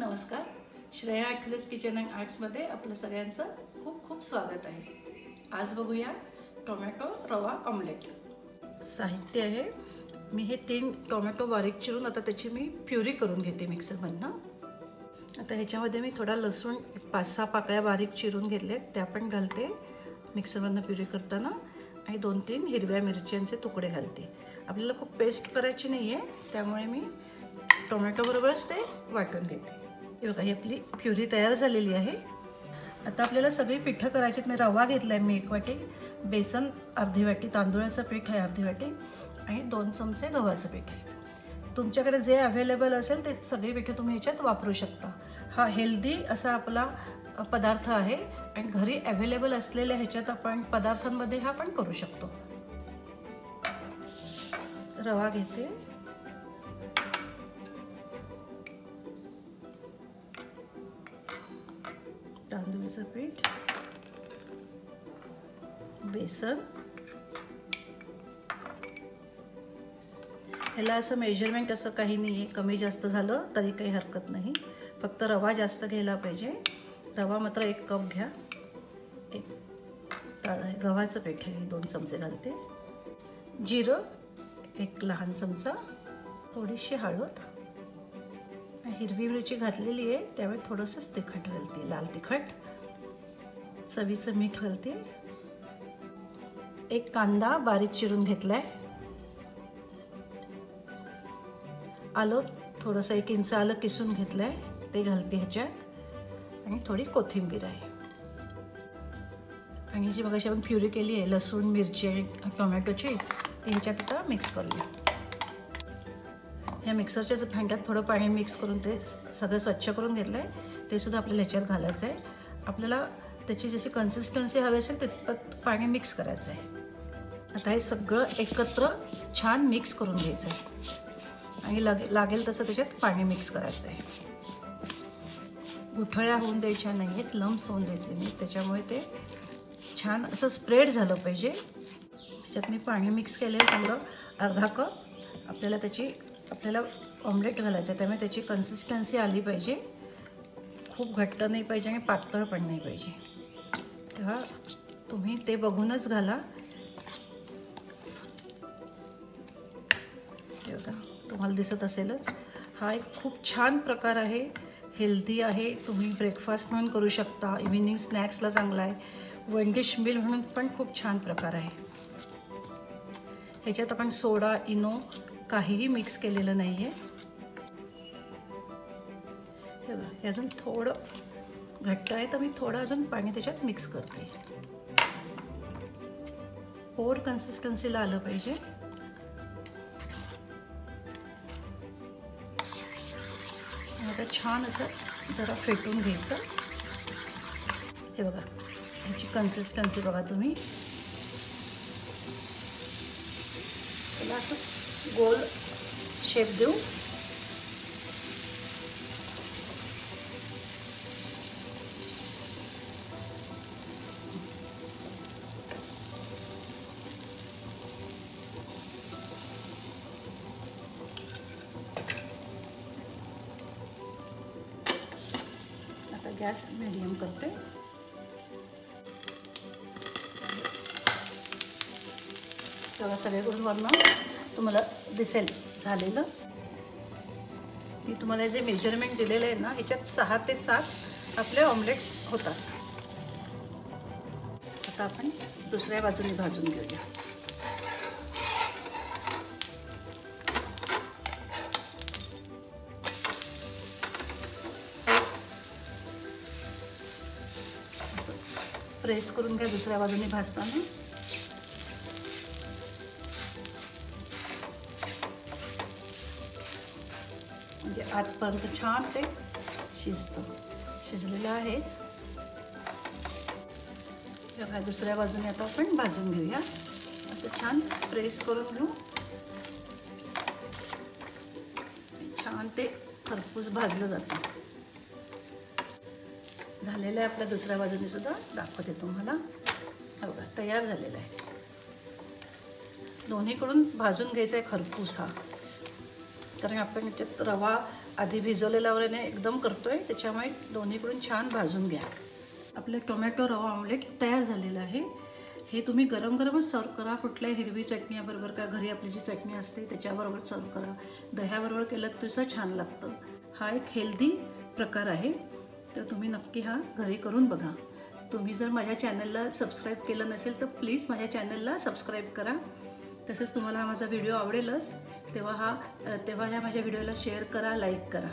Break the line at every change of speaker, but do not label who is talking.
नमस्कार. Shreya ॲक्युलेस kitchen and आर्ट्समध्ये आपलं सगळ्यांचं खूप खूप स्वागत आहे. आज बघूया टोमॅटो रवा ऑमलेट. साहित्य आहे, मी हे 3 टोमॅटो बारीक चिरून आता त्याची मी प्युरी करून घेते मिक्सरमधनं. आता ह्याच्यामध्ये मी थोडा लसूण 5-6 पाकळ्या बारीक चिरून घेतलेत, त्या पण घालते मिक्सरमधनं प्युरी करताना. आणि 2-3 हिरव्या मिरच्यांचे तुकडे घालते. आपल्याला खूप पेस्ट करायची नाही आहे, त्यामुळे मी टोमॅटोबरोबरच ते वाटून घेते. हे बघा, ही आपली प्युरी तयार झालेली आहे. आता आपल्याला सगळी पिठं करायची आहेत. मी रवा घेतला आहे, मी 1 वाटी, बेसन अर्धी वाटी, तांदूळाचं पीठ आहे अर्धी वाटी आणि 2 चमचे गव्हाचं पीठ आहे. तुमच्याकडे जे अवेलेबल असेल ते सगळी पिठं तुम्ही ह्याच्यात वापरू शकता. हा हेल्दी असा आपला पदार्थ आहे आणि घरी अवेलेबल असलेल्या ह्याच्यात आपण पदार्थांमध्ये हा पण करू शकतो. रवा घेते, तांदूळाचं पीठ, बेसन. ह्याला असं मेजरमेंट असं काही नाही आहे, कमी जास्त झालं तरी काही हरकत नाही, फक्त रवा जास्त घ्यायला पाहिजे. रवा मात्र 1 कप घ्या. गव्हाचं पीठ आहे 2 चमचे घालते. जिरं 1 लहान चमचा, थोडीशी हळद, हिरवी मिरची घातलेली आहे त्यामुळे थोडंसंच तिखट घालते, लाल तिखट. चवीचं मीठ घालते. 1 कांदा बारीक चिरून घेतलाय. आलं थोडंसं 1 इंच आलं किसून घेतलंय, ते घालते ह्याच्यात. आणि थोडी कोथिंबीर आहे. आणि जी मगाशी आपण प्युरी केली आहे लसूण मिरची आणि टोमॅटोची, ती ह्याच्यात आता मिक्स करूया. ह्या मिक्सरच्या भांड्यात थोडं पाणी मिक्स करून ते सगळं स्वच्छ करून घेतलं आहे, ते सुद्धा आपल्याला ह्याच्यात घालायचं आहे. आपल्याला त्याची जशी कन्सिस्टन्सी हवी असेल तितपत पाणी मिक्स करायचं आहे. आता हे सगळं एकत्र छान मिक्स करून घ्यायचं आहे आणि लागेल तसं त्याच्यात पाणी मिक्स करायचं आहे. गुठळ्या होऊन द्यायच्या नाही आहेत, लम्स होऊन द्यायचे नाही, त्याच्यामुळे ते छान असं स्प्रेड झालं पाहिजे. ह्याच्यात मी पाणी मिक्स केलं आहे थोडं, अर्धा कप. आपल्याला ऑमलेट घालायचं आहे, त्यामुळे त्याची कन्सिस्टन्सी आली पाहिजे. खूप घट्ट नाही पाहिजे आणि पातळ पण नाही पाहिजे, तेव्हा तुम्ही ते बघूनच घाला. तुम्हाला दिसत असेलच. हा एक खूप छान प्रकार आहे, हेल्दी आहे. तुम्ही ब्रेकफास्ट म्हणून करू शकता, इव्हिनिंग स्नॅक्सला चांगला आहे. वनडिश मील म्हणून पण खूप छान प्रकार आहे. ह्याच्यात आपण सोडा इनो काहीही मिक्स केलेलं नाही आहे. हे बघा, हे अजून थोडं घट्ट आहे तर मी थोडं अजून पाणी त्याच्यात मिक्स करते. पोर कन्सिस्टन्सीला आलं पाहिजे. आता छान असं जरा फेटून घ्यायचं. हे बघा, ह्याची कन्सिस्टन्सी बघा तुम्ही. त्याला असं गोल शेप देऊ. आता गॅस मीडियम करते. तेव्हा सगळ्याकडून वरनं तुम्हाला दिसेल झालेलं. मी तुम्हाला जे मेजरमेंट दिलेलं आहे ना, ह्याच्यात 6 ते 7 आपले ऑमलेट्स होतात. आता आपण दुसऱ्या बाजूने भाजून घेऊया. असं प्रेस करून घ्या दुसऱ्या बाजूने भाजताना. म्हणजे आतपर्यंत छान ते शिजलेलं आहेच. बघा, दुसऱ्या बाजूने आता आपण भाजून घेऊया. असं छान प्रेस करून घेऊ. छान ते खरपूस भाजलं जातं. झालेलं आहे आपल्या दुसऱ्या बाजूने सुद्धा दाखवते तुम्हाला. बघा, तयार झालेलं आहे. दोन्हीकडून भाजून घ्यायचा आहे खरपूस हा. कारण आपण याच्यात रवा आधी भिजवलेल्यावरने एकदम करतोय, त्याच्यामुळे दोन्हीकडून छान भाजून घ्या. आपले टोमॅटो रवा ऑमलेट तयार झालेलं आहे. हे तुम्ही गरम गरमच सर्व करा. कुठल्याही हिरवी चटणीबरोबर का घरी आपली जी चटणी असते त्याच्याबरोबर सर्व करा. दह्याबरोबर केलं तर सुद्धा छान लागतं. हा एक हेल्दी प्रकार आहे, तर तुम्ही नक्की हा घरी करून बघा. तुम्ही जर माझ्या चॅनलला सबस्क्राईब केलं नसेल तर प्लीज माझ्या चॅनलला सबस्क्राईब करा. तसेच तुम्हाला हा माझा व्हिडिओ आवडेलच तेव्हा ह्या माझ्या व्हिडिओला शेअर करा, लाईक करा.